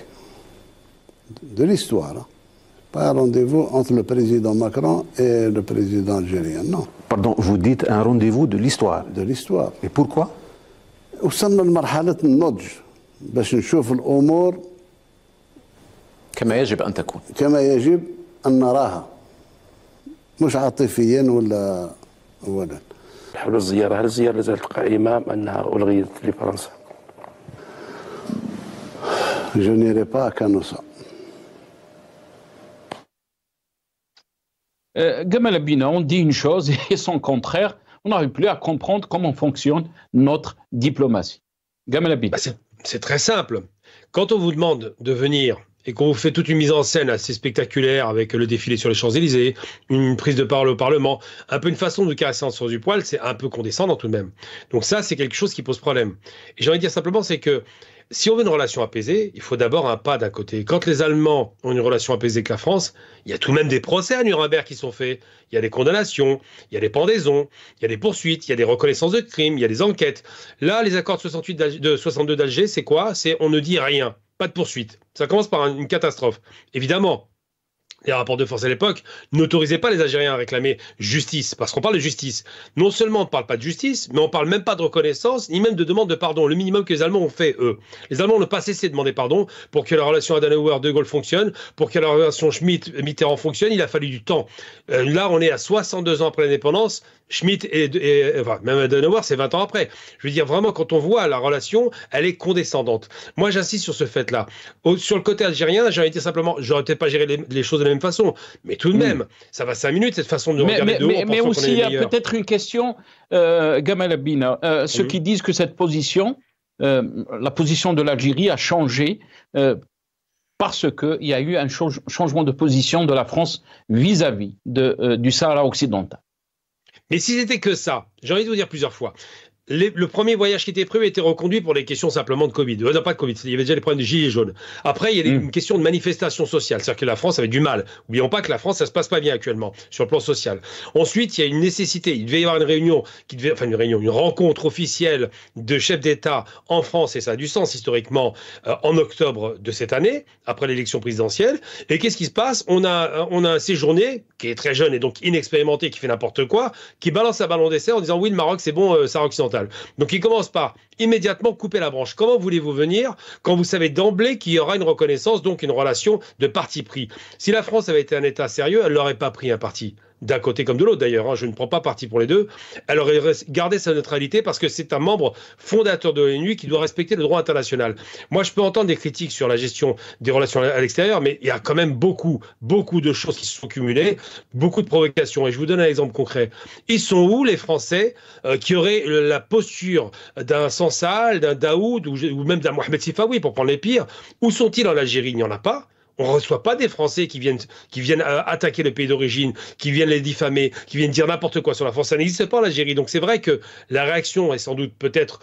Speaker 7: de l'histoire. Pas un rendez-vous entre le président Macron et le président algérien, non.
Speaker 8: Pardon, vous dites un rendez-vous de l'histoire.
Speaker 7: De l'histoire.
Speaker 8: Et pourquoi?
Speaker 7: وصلنا لمرحلة النضج باش نشوف الأمور
Speaker 8: كما يجب أن تكون.
Speaker 7: كما يجب أن نراها. مش عاطفيا ولا.
Speaker 9: حول الزيارة، هل الزيارة لازالت قائمة أم أنها ألغيت لفرنسا؟
Speaker 7: Je n'irai pas à Canossa.
Speaker 1: Gamal Abina, on dit une chose et son contraire, on n'arrive plus à comprendre comment fonctionne notre diplomatie. Gamal Abina.
Speaker 3: C'est très simple. Quand on vous demande de venir et qu'on vous fait toute une mise en scène assez spectaculaire avec le défilé sur les Champs-Élysées, une prise de parole au Parlement, un peu une façon de caresser en sens du poil, c'est un peu condescendant tout de même. Donc ça, c'est quelque chose qui pose problème. Et j'ai envie de dire simplement, c'est que si on veut une relation apaisée, il faut d'abord un pas d'un côté. Quand les Allemands ont une relation apaisée avec la France, il y a tout de même des procès à Nuremberg qui sont faits. Il y a des condamnations, il y a des pendaisons, il y a des poursuites, il y a des reconnaissances de crimes, il y a des enquêtes. Là, les accords de 62 d'Alger, c'est quoi? C'est on ne dit rien, pas de poursuite. Ça commence par une catastrophe. Évidemment, les rapports de force à l'époque n'autorisaient pas les Algériens à réclamer justice, parce qu'on parle de justice. Non seulement on ne parle pas de justice, mais on ne parle même pas de reconnaissance, ni même de demande de pardon. Le minimum que les Allemands ont fait, eux. Les Allemands n'ont pas cessé de demander pardon pour que la relation Adenauer-De Gaulle fonctionne, pour que la relation Schmitt-Mitterrand fonctionne. Il a fallu du temps. Là, on est à 62 ans après l'indépendance. Schmitt enfin, même Adenauer, c'est 20 ans après. Je veux dire, vraiment, quand on voit la relation, elle est condescendante. Moi, j'insiste sur ce fait-là. Sur le côté algérien, j'ai envie de dire simplement, j'aurais peut-être pas géré les choses de la même façon, mais tout de même, ça va 5 minutes, cette façon de regarder de haut.
Speaker 1: Mais aussi, il y a peut-être une question, Gamal Abina, ceux qui disent que cette position, la position de l'Algérie a changé parce qu'il y a eu un changement de position de la France vis-à-vis du Sahara occidental.
Speaker 3: Mais si c'était que ça, j'ai envie de vous dire plusieurs fois, le premier voyage qui était prévu était reconduit pour des questions simplement de Covid. Non, pas de Covid, il y avait déjà les problèmes de gilets jaunes. Après, il y a une question de manifestation sociale, c'est-à-dire que la France avait du mal. N'oublions pas que la France, ça se passe pas bien actuellement sur le plan social. Ensuite, il y a une nécessité. Il devait y avoir une rencontre officielle de chefs d'État en France, et ça a du sens historiquement, en octobre de cette année, après l'élection présidentielle. Et qu'est-ce qui se passe? On a un séjourné qui est très jeune et donc inexpérimenté, qui fait n'importe quoi, qui balance un ballon d'essai en disant oui, le Maroc, c'est bon, Sahara occidental. Donc il commence par immédiatement couper la branche. Comment voulez-vous venir quand vous savez d'emblée qu'il y aura une reconnaissance, donc une relation de parti pris? Si la France avait été un État sérieux, elle n'aurait pas pris un parti. D'un côté comme de l'autre d'ailleurs, hein, je ne prends pas parti pour les deux, elle aurait gardé sa neutralité parce que c'est un membre fondateur de l'ONU qui doit respecter le droit international. Moi je peux entendre des critiques sur la gestion des relations à l'extérieur, mais il y a quand même beaucoup de choses qui se sont cumulées, beaucoup de provocations, et je vous donne un exemple concret. Ils sont où les Français qui auraient la posture d'un Sansal, d'un Daoud ou même d'un Mohamed Sifawi pour prendre les pires? Où sont-ils en Algérie? Il n'y en a pas. On ne reçoit pas des Français qui viennent attaquer le pays d'origine, qui viennent les diffamer, qui viennent dire n'importe quoi sur la France. Ça n'existe pas en Algérie. Donc c'est vrai que la réaction est sans doute peut-être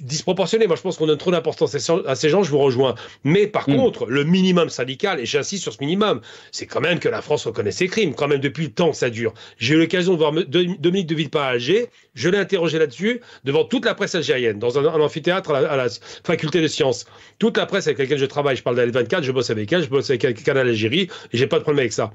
Speaker 3: disproportionnée. Moi je pense qu'on donne trop d'importance à ces gens, je vous rejoins. Mais par contre, le minimum syndical, et j'insiste sur ce minimum, c'est quand même que la France reconnaisse ses crimes, quand même depuis le temps que ça dure. J'ai eu l'occasion de voir Dominique de Villepin à Alger, je l'ai interrogé là-dessus, devant toute la presse algérienne, dans un amphithéâtre à la faculté de sciences. Toute la presse avec laquelle je travaille, je parle d'Al24, je bosse avec elle, je bosse avec Canal Algérie, et j'ai pas de problème avec ça.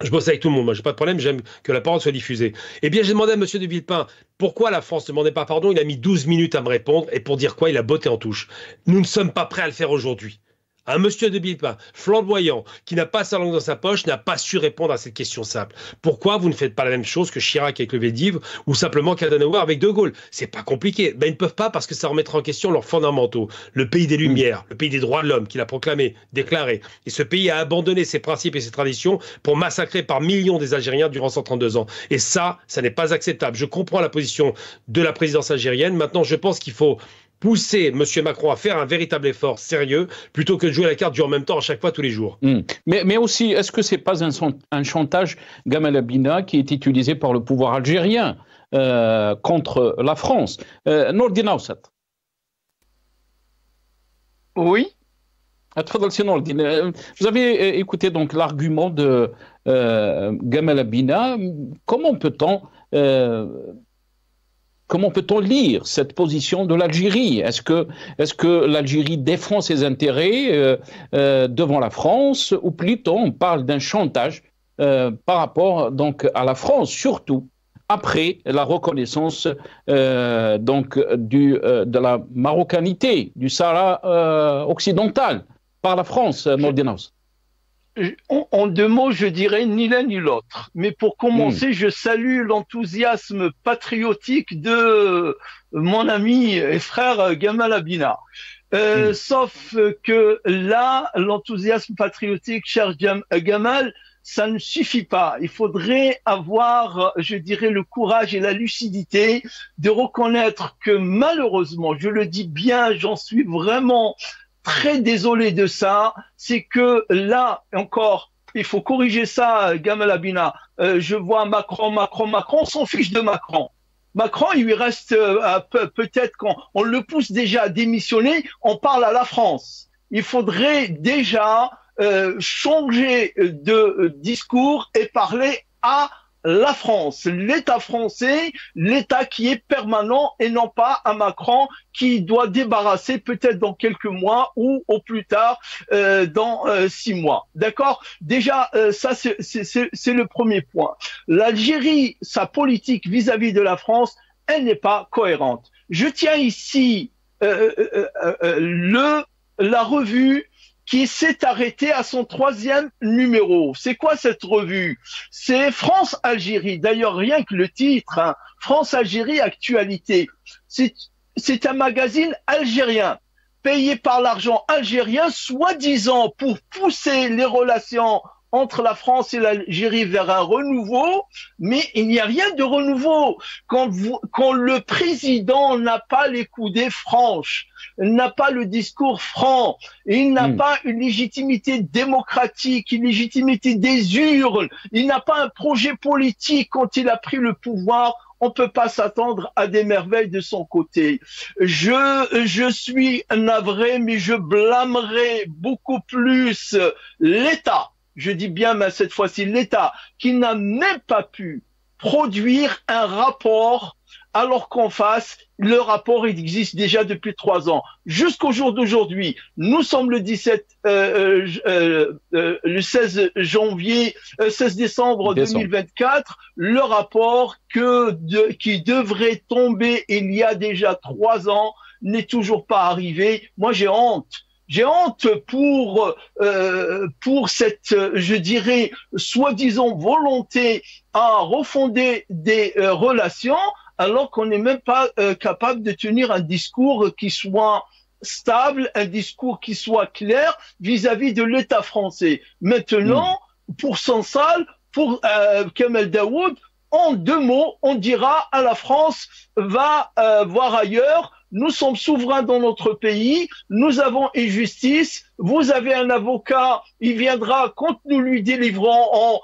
Speaker 3: Je bosse avec tout le monde, moi j'ai pas de problème, j'aime que la parole soit diffusée. Eh bien j'ai demandé à monsieur de Villepin pourquoi la France ne demandait pas pardon, il a mis 12 minutes à me répondre, et pour dire quoi, il a botté en touche. Nous ne sommes pas prêts à le faire aujourd'hui. Un monsieur de Villepin, flamboyant, qui n'a pas sa langue dans sa poche, n'a pas su répondre à cette question simple. Pourquoi vous ne faites pas la même chose que Chirac avec le Védiv ou simplement qu'Adenauer avec De Gaulle? C'est pas compliqué. Ben, ils ne peuvent pas parce que ça remettra en question leurs fondamentaux. Le pays des Lumières, le pays des droits de l'homme qu'il a proclamé, déclaré. Et ce pays a abandonné ses principes et ses traditions pour massacrer par millions des Algériens durant 132 ans. Et ça n'est pas acceptable. Je comprends la position de la présidence algérienne. Maintenant, je pense qu'il faut pousser M. Macron à faire un véritable effort sérieux plutôt que de jouer la carte du en même temps à chaque fois tous les jours.
Speaker 1: Mais aussi, est-ce que ce n'est pas un chantage Gamal Abina qui est utilisé par le pouvoir algérien contre la France? Nourdine Aoussat.
Speaker 2: Oui.
Speaker 1: Vous avez écouté donc l'argument de Gamal Abina. Comment peut-on lire cette position de l'Algérie? Est-ce que l'Algérie défend ses intérêts devant la France, ou plutôt on parle d'un chantage par rapport donc à la France, surtout après la reconnaissance de la marocanité du Sahara occidental par la France, Nordinaus?
Speaker 2: En deux mots, je dirais ni l'un ni l'autre. Mais pour commencer, je salue l'enthousiasme patriotique de mon ami et frère Gamal Abina. Sauf que là, l'enthousiasme patriotique, cher Gamal, ça ne suffit pas. Il faudrait avoir, je dirais, le courage et la lucidité de reconnaître que malheureusement, je le dis bien, j'en suis vraiment très désolé de ça, c'est que là encore, il faut corriger ça, Gamal Abina. Je vois Macron, on s'en fiche de Macron. Macron, il lui reste peut-être qu'on le pousse déjà à démissionner, on parle à la France. Il faudrait déjà changer de discours et parler à la France, l'État français, l'État qui est permanent et non pas à Macron qui doit débarrasser peut-être dans quelques mois ou au plus tard dans 6 mois. D'accord? Déjà, ça c'est le premier point. L'Algérie, sa politique vis-à-vis de la France, elle n'est pas cohérente. Je tiens ici la revue qui s'est arrêté à son 3e numéro. C'est quoi cette revue? C'est France-Algérie. D'ailleurs, rien que le titre, hein, France-Algérie Actualité. C'est un magazine algérien, payé par l'argent algérien, soi-disant pour pousser les relations entre la France et l'Algérie vers un renouveau, mais il n'y a rien de renouveau. Quand le président n'a pas les coudées franches, n'a pas le discours franc, et il n'a pas une légitimité démocratique, une légitimité des urnes, il n'a pas un projet politique quand il a pris le pouvoir, on ne peut pas s'attendre à des merveilles de son côté. Je suis navré, mais je blâmerai beaucoup plus l'État, je dis bien mais cette fois-ci l'État, qui n'a même pas pu produire un rapport alors qu'en face, le rapport existe déjà depuis 3 ans. Jusqu'au jour d'aujourd'hui, nous sommes le 16 décembre 2024, le rapport qui devrait tomber il y a déjà 3 ans n'est toujours pas arrivé. Moi, j'ai honte. J'ai honte pour cette, je dirais, soi-disant volonté à refonder des relations, alors qu'on n'est même pas capable de tenir un discours qui soit stable, un discours qui soit clair vis-à-vis de l'État français. Maintenant, pour Sansal, pour Kamel Daoud, en 2 mots, on dira à la France, va voir ailleurs. Nous sommes souverains dans notre pays, nous avons une justice, vous avez un avocat, il viendra quand nous lui délivrerons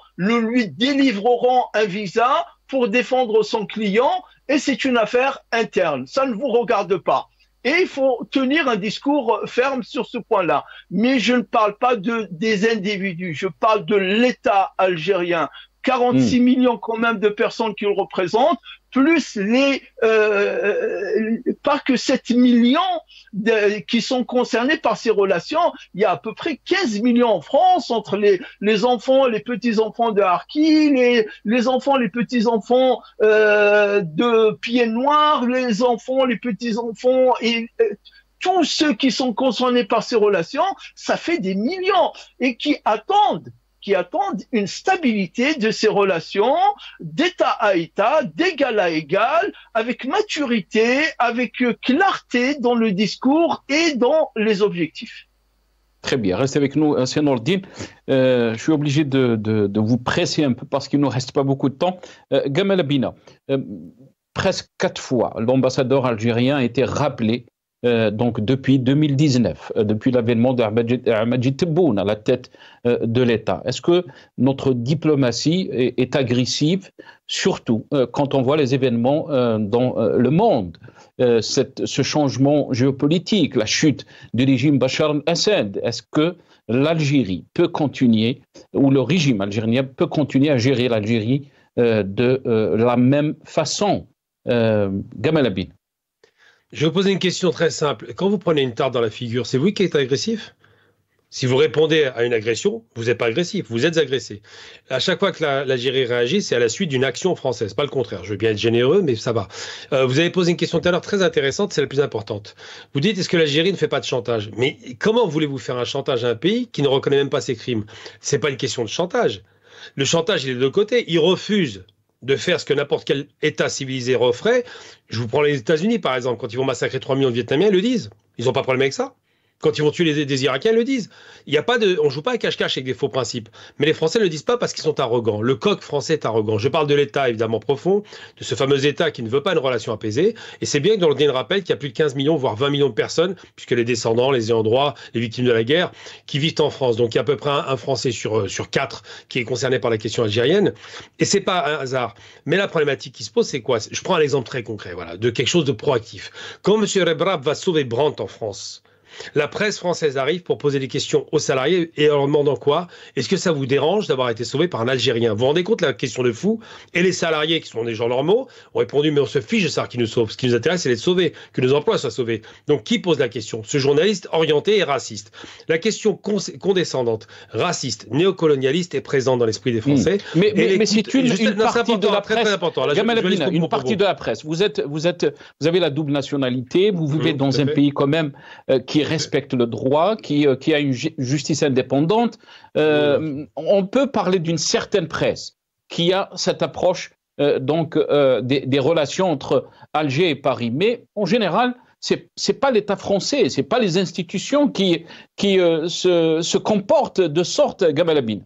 Speaker 2: un visa pour défendre son client, et c'est une affaire interne, ça ne vous regarde pas. Et il faut tenir un discours ferme sur ce point-là. Mais je ne parle pas des individus, je parle de l'État algérien. 46 millions quand même de personnes qu'il représente, plus pas que 7 millions qui sont concernés par ces relations. Il y a à peu près 15 millions en France entre les enfants, les petits-enfants de Harki, les enfants, les petits-enfants de Pieds Noirs, les enfants, les petits-enfants et tous ceux qui sont concernés par ces relations, ça fait des millions et qui attendent une stabilité de ces relations d'État à État, d'égal à égal, avec maturité, avec clarté dans le discours et dans les objectifs.
Speaker 1: Très bien, restez avec nous, Seyed Nour-Eldin. Je suis obligé de vous presser un peu parce qu'il ne nous reste pas beaucoup de temps. Gamal Abina, presque 4 fois, l'ambassadeur algérien a été rappelé donc depuis 2019, depuis l'avènement d'Ahmadji Tebboune à la tête de l'État. Est-ce que notre diplomatie est agressive, surtout quand on voit les événements dans le monde, ce changement géopolitique, la chute du régime Bachar el-Assad? Est-ce que l'Algérie peut continuer, ou le régime algérien peut continuer à gérer l'Algérie de la même façon? Gamal Abina.
Speaker 3: Je vais vous poser une question très simple. Quand vous prenez une tarte dans la figure, c'est vous qui êtes agressif? Si vous répondez à une agression, vous n'êtes pas agressif, vous êtes agressé. À chaque fois que l'Algérie réagit, c'est à la suite d'une action française, pas le contraire. Je veux bien être généreux, mais ça va. Vous avez posé une question tout à l'heure très intéressante, c'est la plus importante. Vous dites, est-ce que l'Algérie ne fait pas de chantage? Mais comment voulez-vous faire un chantage à un pays qui ne reconnaît même pas ses crimes? C'est pas une question de chantage. Le chantage, il est de deux côtés. Il refuse de faire ce que n'importe quel État civilisé referait. Je vous prends les États-Unis, par exemple. Quand ils vont massacrer 3 millions de Vietnamiens, ils le disent. Ils n'ont pas de problème avec ça. Quand ils vont tuer des Irakiens, ils le disent. Il y a pas on joue pas à cache-cache avec des faux principes. Mais les Français ne le disent pas parce qu'ils sont arrogants. Le coq français est arrogant. Je parle de l'État, évidemment, profond, de ce fameux État qui ne veut pas une relation apaisée. Et c'est bien que dans le DN rappelle qu'il y a plus de 15 millions, voire 20 millions de personnes, puisque les descendants, les ayants droit, les victimes de la guerre, qui vivent en France. Donc il y a à peu près un Français sur 4 qui est concerné par la question algérienne. Et c'est pas un hasard. Mais la problématique qui se pose, c'est quoi? Je prends un exemple très concret, voilà, de quelque chose de proactif. Quand M. Rebrab va sauver Brandt en France, la presse française arrive pour poser des questions aux salariés et en leur demandant quoi? Est-ce que ça vous dérange d'avoir été sauvé par un Algérien? Vous vous rendez compte la question de fou? Et les salariés, qui sont des gens normaux, ont répondu, mais on se fiche de savoir qui nous sauve. Ce qui nous intéresse, c'est d'être sauvés, que nos emplois soient sauvés. Donc qui pose la question? Ce journaliste orienté et raciste. La question condescendante, raciste, néocolonialiste est présente dans l'esprit des Français.
Speaker 1: Mais c'est une partie de la presse. Une partie de la presse. Vous avez la double nationalité, vous vivez dans un pays quand même qui respecte le droit, qui a une justice indépendante. On peut parler d'une certaine presse qui a cette approche des relations entre Alger et Paris. Mais en général, c'est pas l'État français, c'est pas les institutions qui se comportent de sorte, Gamal Abina.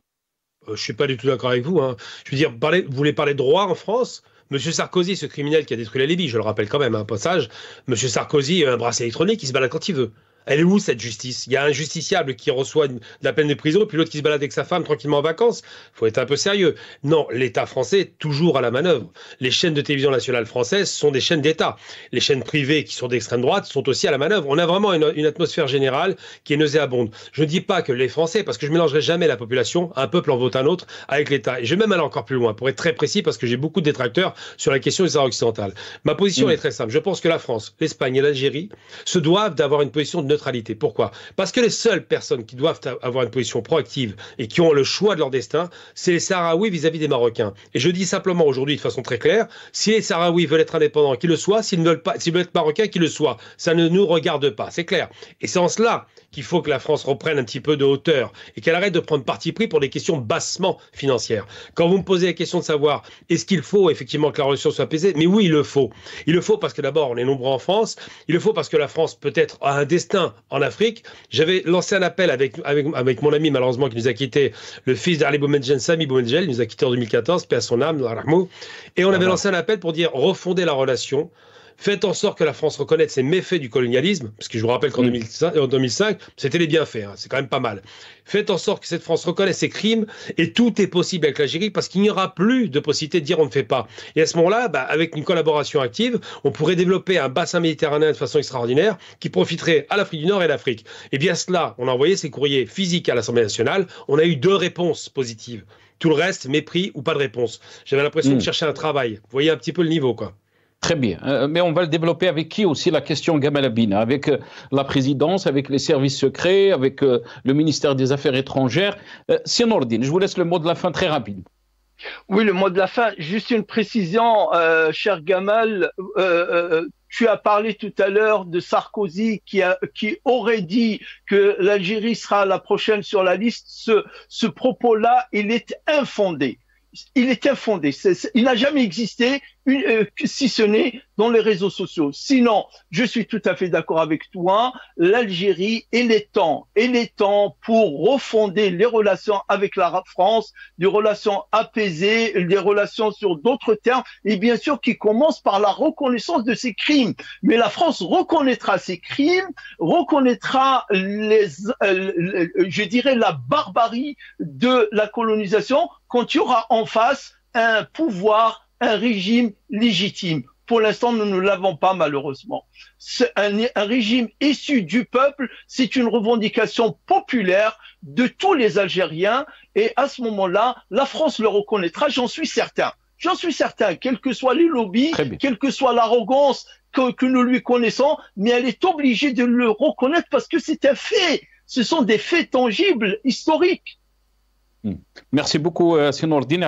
Speaker 3: Je suis pas du tout d'accord avec vous. Hein. Je veux dire, vous voulez parler de droit en France? Monsieur Sarkozy, ce criminel qui a détruit la Libye, je le rappelle quand même, un passage, Monsieur Sarkozy a un bracelet électronique, il se balade quand il veut. Elle est où cette justice? Il y a un justiciable qui reçoit de la peine de prison et puis l'autre qui se balade avec sa femme tranquillement en vacances. Il faut être un peu sérieux. Non, l'État français est toujours à la manœuvre. Les chaînes de télévision nationale françaises sont des chaînes d'État. Les chaînes privées qui sont d'extrême droite sont aussi à la manœuvre. On a vraiment une atmosphère générale qui est nauséabonde. Je ne dis pas que les Français, parce que je ne mélangerai jamais la population, un peuple en vote un autre, avec l'État. Et je vais même aller encore plus loin, pour être très précis, parce que j'ai beaucoup de détracteurs sur la question du Sahara occidental. Ma position est très simple. Je pense que la France, l'Espagne et l'Algérie se doivent d'avoir une position de neutralité. Pourquoi? Parce que les seules personnes qui doivent avoir une position proactive et qui ont le choix de leur destin, c'est les Sahraouis vis-à-vis des Marocains. Et je dis simplement aujourd'hui de façon très claire, si les Sahraouis veulent être indépendants, qu'ils le soient, s'ils veulent être Marocains, qu'ils le soient. Ça ne nous regarde pas, c'est clair. Et c'est en cela qu'il faut que la France reprenne un petit peu de hauteur et qu'elle arrête de prendre parti pris pour des questions bassement financières. Quand vous me posez la question de savoir est-ce qu'il faut effectivement que la relation soit apaisée, mais oui, il le faut. Il le faut parce que d'abord, on est nombreux en France. Il le faut parce que la France peut-être a un destin en Afrique. J'avais lancé un appel avec mon ami malheureusement qui nous a quitté, le fils d'Ali Boumedjen, Sami Boumedjen, il nous a quitté en 2014, paix à son âme, et on avait lancé un appel pour dire refonder la relation. Faites en sorte que la France reconnaisse ses méfaits du colonialisme, parce que je vous rappelle qu'en 2005, c'était les bienfaits, hein, c'est quand même pas mal. Faites en sorte que cette France reconnaisse ses crimes, et tout est possible avec l'Algérie, parce qu'il n'y aura plus de possibilité de dire on ne fait pas. Et à ce moment-là, avec une collaboration active, on pourrait développer un bassin méditerranéen de façon extraordinaire, qui profiterait à l'Afrique du Nord et à l'Afrique. Et bien cela, on a envoyé ces courriers physiques à l'Assemblée nationale, on a eu 2 réponses positives. Tout le reste, mépris ou pas de réponse. J'avais l'impression de chercher un travail. Vous voyez un petit peu le niveau, quoi.
Speaker 1: Très bien. Mais on va le développer avec qui aussi la question Gamal Abina? Avec la présidence, avec les services secrets, avec le ministère des Affaires étrangères. Sir Nordine, je vous laisse le mot de la fin très rapide.
Speaker 2: Oui, le mot de la fin. Juste une précision, cher Gamal. Tu as parlé tout à l'heure de Sarkozy qui aurait dit que l'Algérie sera la prochaine sur la liste. Ce propos-là, il est infondé. Il est infondé. Il n'a jamais existé, si ce n'est dans les réseaux sociaux. Sinon, je suis tout à fait d'accord avec toi. L'Algérie, il est temps pour refonder les relations avec la France, des relations apaisées, des relations sur d'autres termes, et bien sûr qui commencent par la reconnaissance de ses crimes. Mais la France reconnaîtra ses crimes, reconnaîtra je dirais la barbarie de la colonisation quand il y aura en face un pouvoir, un régime légitime. Pour l'instant, nous ne l'avons pas malheureusement. C'est un régime issu du peuple, c'est une revendication populaire de tous les Algériens et à ce moment-là, la France le reconnaîtra, j'en suis certain. J'en suis certain, quels que soient les lobbies, quelle que soit l'arrogance que nous lui connaissons, mais elle est obligée de le reconnaître parce que c'est un fait. Ce sont des faits tangibles, historiques.
Speaker 1: Merci beaucoup, Sir Nordine.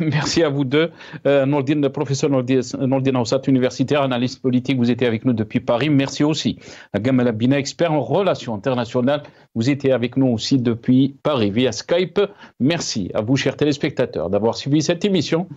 Speaker 1: Merci à vous deux. Nordine, professeur Nordine Awsat, universitaire, analyste politique, vous étiez avec nous depuis Paris. Merci aussi à Gamal Abina, expert en relations internationales. Vous étiez avec nous aussi depuis Paris via Skype. Merci à vous, chers téléspectateurs, d'avoir suivi cette émission.